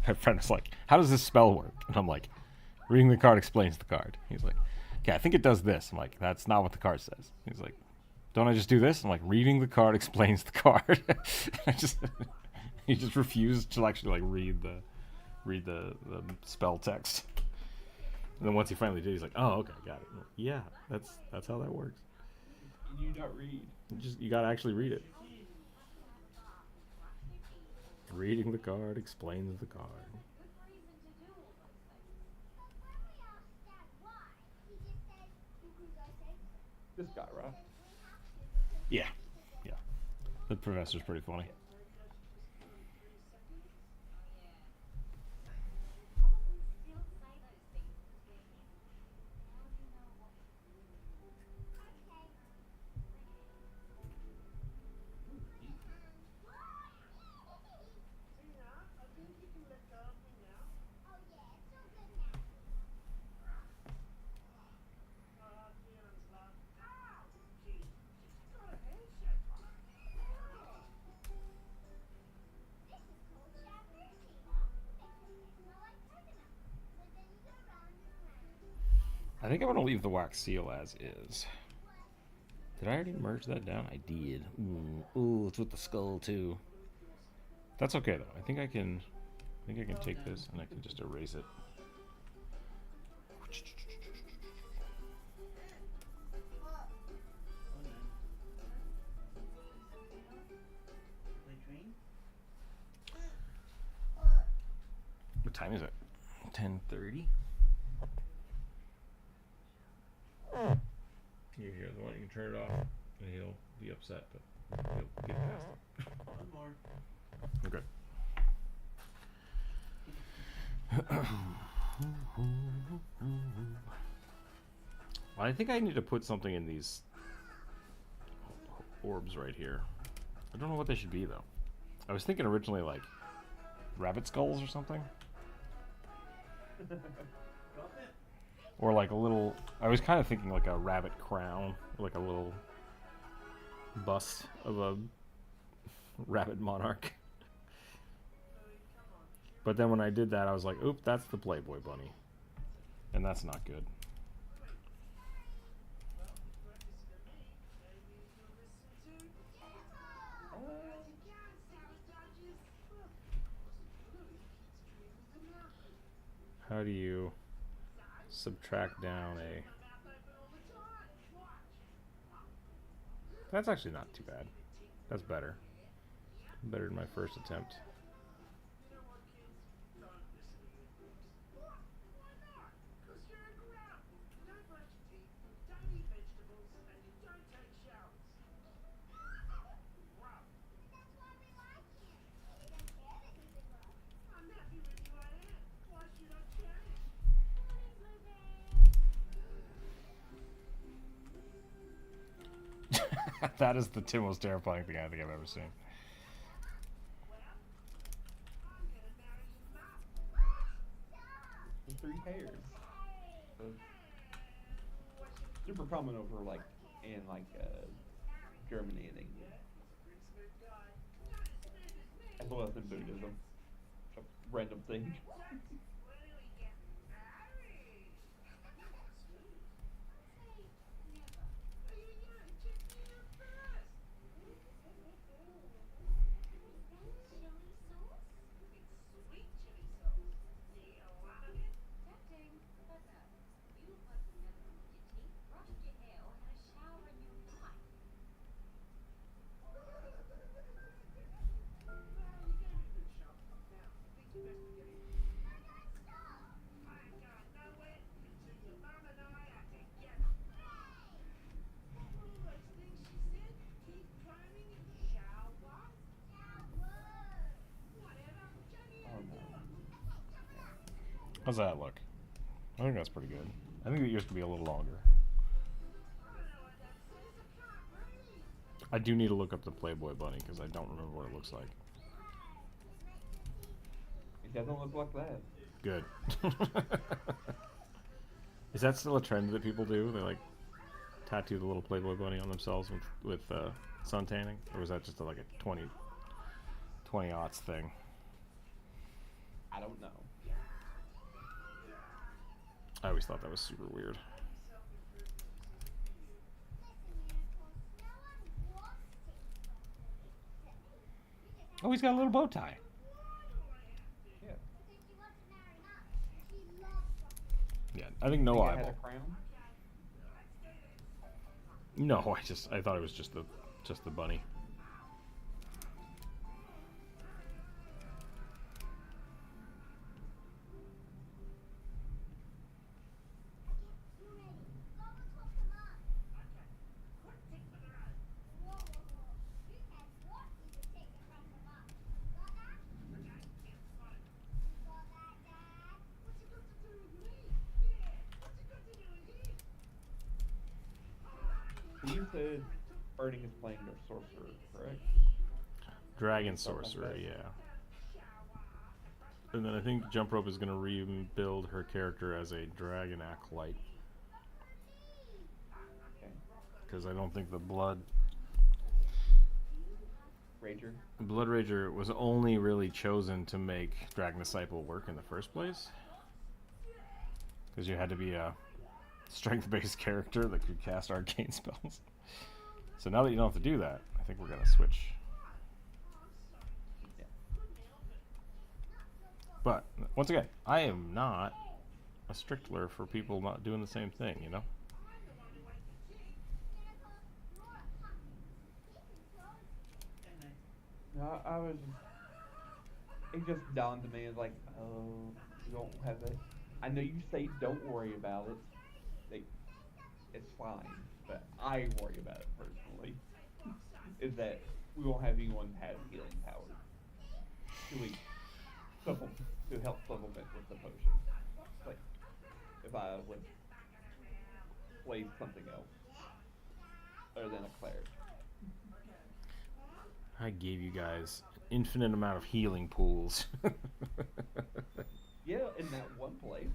my friend was like, how does this spell work? And I'm like, reading the card explains the card. He's like, okay, I think it does this. I'm like, that's not what the card says. He's like, don't I just do this? I'm like, reading the card explains the card. He just refused to actually like read the spell text. And then once he finally did, he's like, oh, okay, got it. Like, yeah, that's how that works. Can you not read? You gotta actually read it. Reading the card explains the card. This guy, right? Yeah. The professor's pretty funny. I think I'm going to leave the wax seal as is. Did I already merge that down? I did. Ooh, it's with the skull too. That's okay though. I think I can take this and I can just erase it. What time is it? 10:30. You hear the one, you can turn it off, and he'll be upset, but he'll get past it. One more. Okay. Well, I think I need to put something in these orbs right here. I don't know what they should be, though. I was thinking originally, like, rabbit skulls or something. Or like a little, I was kind of thinking like a rabbit crown, or like a little bust of a rabbit monarch. But then when I did that, I was like, oop, that's the Playboy bunny. And that's not good. How do you subtract down a That's actually not too bad. That's better. Better than my first attempt. You know what, kids? Don't listen to your books. What? Why not? Because you're a grub. You don't brush your teeth, you don't eat vegetables, and you don't take showers. Grub. That's why we like him. We don't care that he's a girl. I'm happy with who I am. Why should I change? Morning, Blueberry. That is the most terrifying thing I think I've ever seen. Well, I'm gonna marry your mum. The 3 hairs. So What's your super common over like in Germany and England, pretty smooth guy? Not as smooth as me. as well as in Buddhism. A random thing. When are we getting married? Smooth. Hey, check me out first. Chili sauce? It's sweet chili sauce. Do you want it? Tempting, but no. You must have never brushed your teeth, brushed your hair, or had a shower in your life. Well, you gave me a good shot. Now, I think you best be getting. I ain't going nowhere until your mum and I are together. All those things she said, keep combing, shower, whatever. Show me how Oh to do no. it. How's that look? I think that's pretty good. I think it used to be a little longer. I don't know what that says. I can't read. I do need to look up the Playboy bunny because I don't remember what it looks like. It doesn't look like that. Good. Is that still a trend that people do? They like tattoo the little Playboy bunny on themselves with sun tanning, or was that just like a 20 aughts thing? I don't know. I always thought that was super weird. Oh, he's got a little bow tie. Yeah. Yeah, I think no Think it had eyeball. a crown? No, I thought it was just the bunny. You said Burning is playing their sorcerer, correct? Dragon Something like sorcerer, that. yeah. And then I think Jump Rope is going to rebuild her character as a dragon acolyte. Okay. Because I don't think the Blood Rager. Rager was only really chosen to make Dragon Disciple work in the first place. Because you had to be a strength-based character that could cast arcane spells. So now that you don't have to do that, I think we're going to switch. Yeah. But, once again, I am not a stickler for people not doing the same thing, you know? No, I was. It just dawned to me as like, oh, you don't have it. I know you say don't worry about it. Like, it's fine, but I worry about it personally. Is that we won't have anyone have healing powers to help supplement with the potion. Like, if I would play something else other than a cleric. I gave you guys an infinite amount of healing pools. Yeah, in that one place.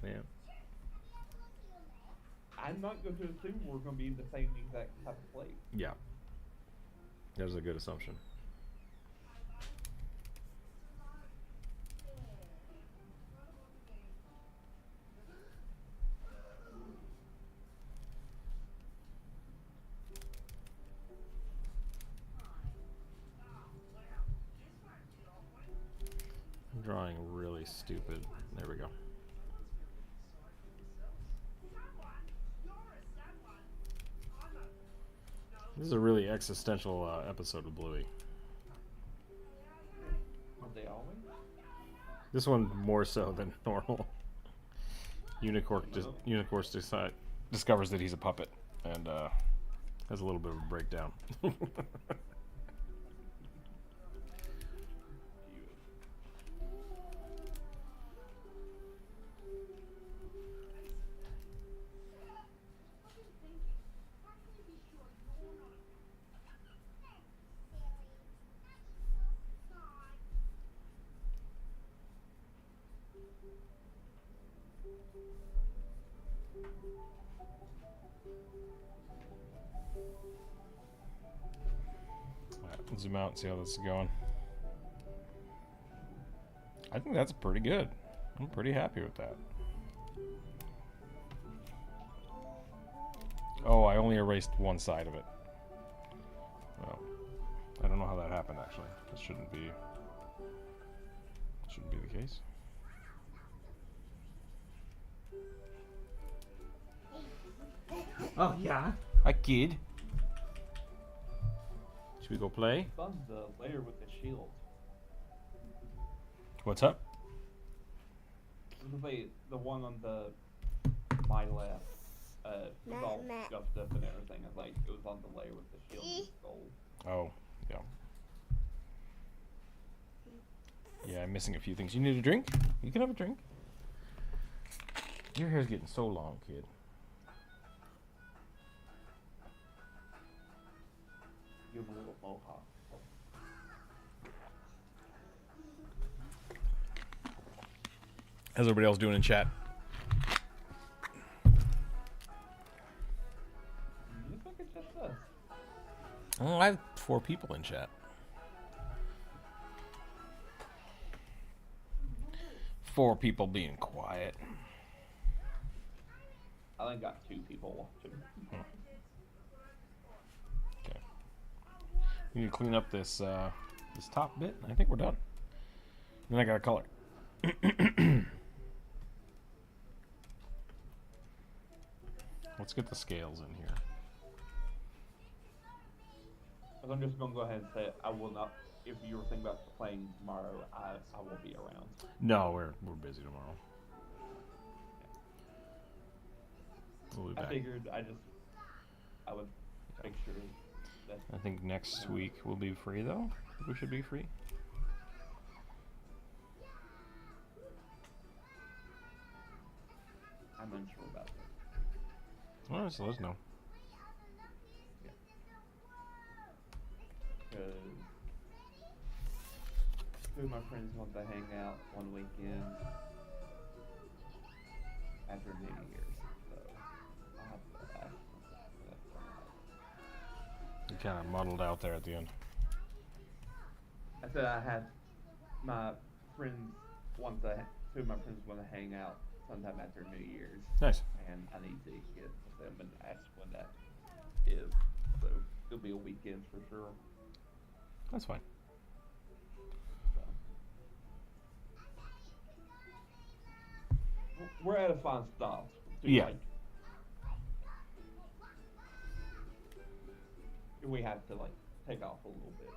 Yeah. I'm not going to assume we're going to be in the same exact type of place. Yeah. That was a good assumption. I'm drawing really stupid. There we go. This is a really existential episode of Bluey. Aren't they always? This one more so than normal. Unicorn discovers that he's a puppet and has a little bit of a breakdown. Alright, zoom out and see how this is going. I think that's pretty good. I'm pretty happy with that. Oh, I only erased one side of it. Well, I don't know how that happened actually. That shouldn't be the case. Oh yeah. Hi, kid. Should we go play? It's on the layer with the shield. What's up? The one on my left. Was all scuffed up and everything. It's like it was on the layer with the shield and gold. Oh, yeah. Yeah, I'm missing a few things. You need a drink? You can have a drink. Your hair's getting so long, kid. Give him a little mohawk. How's everybody else doing in chat? You think it's just us? Oh, I have 4 people in chat. 4 people being quiet. I only got 2 people watching. Okay. We need to clean up this this top bit. I think we're done. Then I gotta color. Let's get the scales in here. I'm just gonna go ahead and say I will not. If you were thinking about playing tomorrow, I won't be around. No, we're busy tomorrow. We'll be I back. figured I would make sure that I think next week we'll be free though. We should be free. I'm unsure about that. All right, so let us know. Because 2 of my friends want to hang out one weekend after New Year's, so I'll have to ask them for that. You kind of muddled out there at the end. I said I had my friends 2 of my friends want to hang out sometime after New Year's. Nice. And I need to get them and ask when that is. So it'll be a weekend for sure. That's fine. So. We're at a fine stop. Yeah. We have to take off a little bit.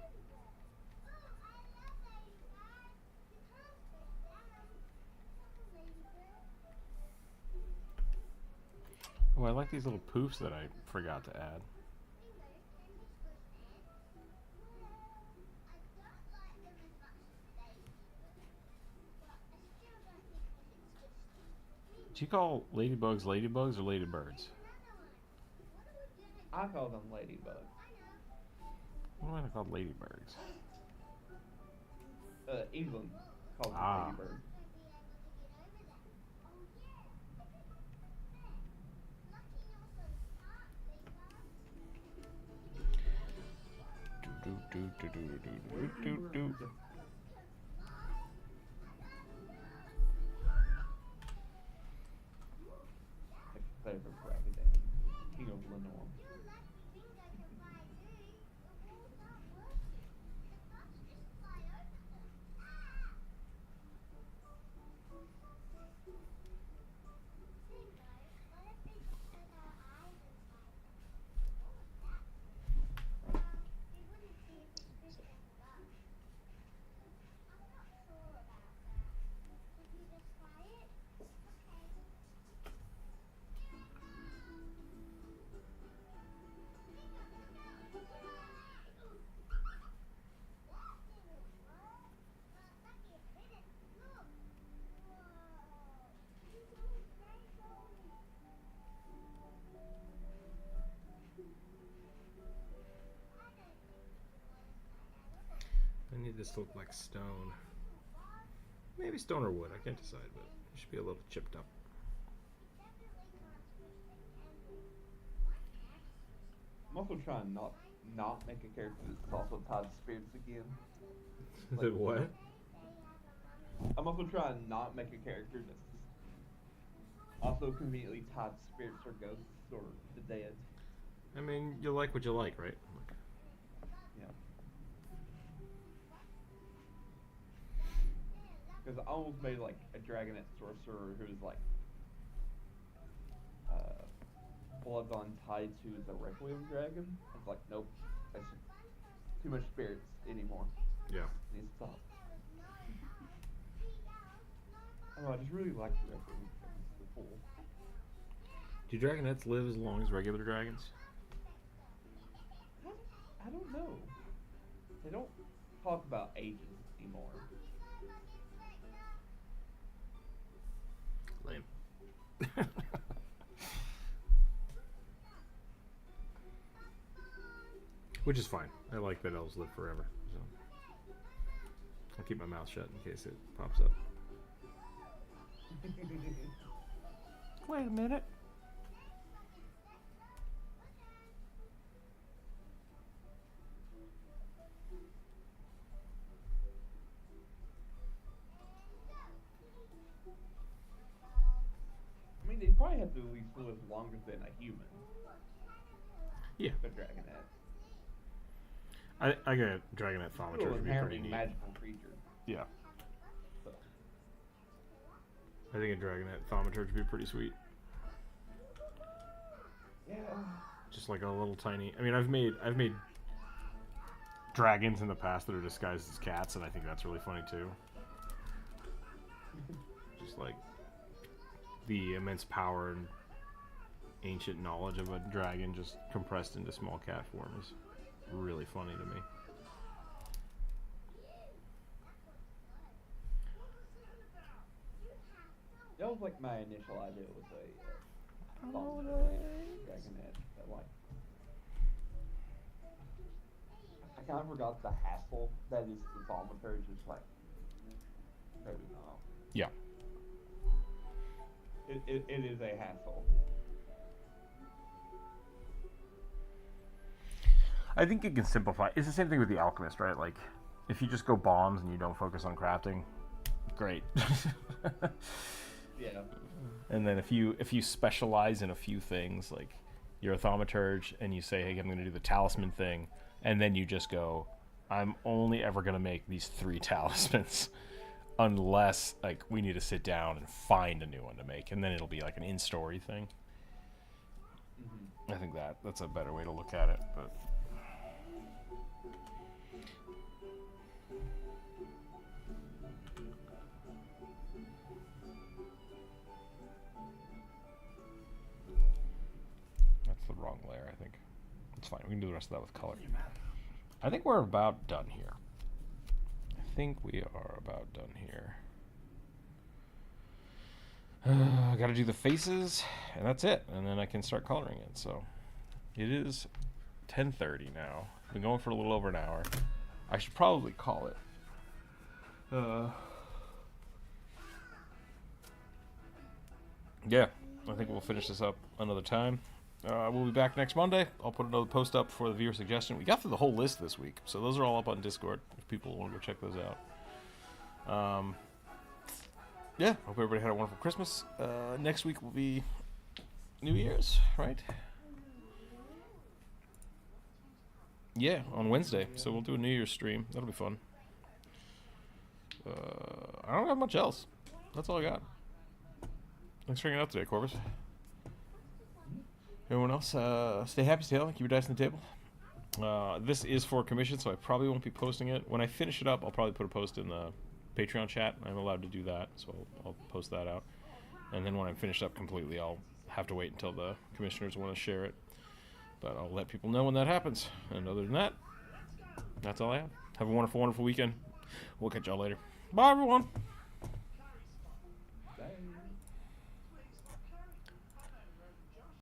Oh, I like these little poofs that I forgot to add. Do you call ladybugs ladybugs or ladybirds? I call them ladybugs. What am I called ladybirds? England calls them Ah. ladybirds. Do. Favorite Ragged Ann, King of Lenore. need this to look like stone. Maybe stone or wood. I can't decide, but it should be a little chipped up. I'm also trying not make a character that's also tied to spirits again. Is it what? I'm also trying not make a character that's also conveniently tied to spirits or ghosts or the dead. I mean, you like what you like, right? Yeah. Because I almost made like a dragonette sorcerer who's like blood's untied to the Requiem dragon. It's like, nope, that's too much spirits anymore. Yeah. Needs to stop. Oh, I just really like the Requiem dragon. It's cool. Do dragonettes live as long as regular dragons? I don't know. They don't talk about ages anymore. Lame. Which is fine. I like that elves live forever. So I'll keep my mouth shut in case it pops up. Wait a minute. I mean, they probably have to at least live longer than a human. Yeah. The dragonette. I got a dragonette thaumaturge Still would be inherently pretty neat. magical creature. Yeah. So. I think a dragonette thaumaturge would be pretty sweet. Yeah. Just like a little tiny. I mean, I've made dragons in the past that are disguised as cats, and I think that's really funny too. Just like the immense power and ancient knowledge of a dragon just compressed into small cat form is really funny to me. That was like my initial idea was a dragonette. But like, I kind of forgot the hassle that is the thaumaturge. It's like, maybe not. Yeah. It is a hassle. I think it can simplify. It's the same thing with the alchemist, right? Like, if you just go bombs and you don't focus on crafting, great. Yeah. And then if you specialize in a few things, like you're a thaumaturge and you say, hey, I'm going to do the talisman thing, and then you just go, I'm only ever going to make these 3 talismans unless like we need to sit down and find a new one to make, and then it'll be like an in-story thing. Mm-hmm. I think that's a better way to look at it, but that's the wrong layer, I think. It's fine. We can do the rest of that with color. I think we're about done here. I think we are about done here. I got to do the faces, and that's it. And then I can start coloring it. So it is 10:30 now. Been going for a little over an hour. I should probably call it. Yeah, I think we'll finish this up another time. We'll be back next Monday. I'll put another post up for the viewer suggestion. We got through the whole list this week, so those are all up on Discord if people want to go check those out. Yeah, hope everybody had a wonderful Christmas. Next week will be New Year's, right? Yeah, on Wednesday. So we'll do a New Year's stream. That'll be fun. I don't have much else. That's all I got. Thanks for hanging out today, Corvus. Everyone else, stay happy, stay healthy, keep your dice on the table. This is for commission, so I probably won't be posting it. When I finish it up, I'll probably put a post in the Patreon chat. I'm allowed to do that, so I'll post that out. And then when I'm finished up completely, I'll have to wait until the commissioners want to share it. But I'll let people know when that happens. And other than that, that's all I have. Have a wonderful, wonderful weekend. We'll catch y'all later. Bye, everyone.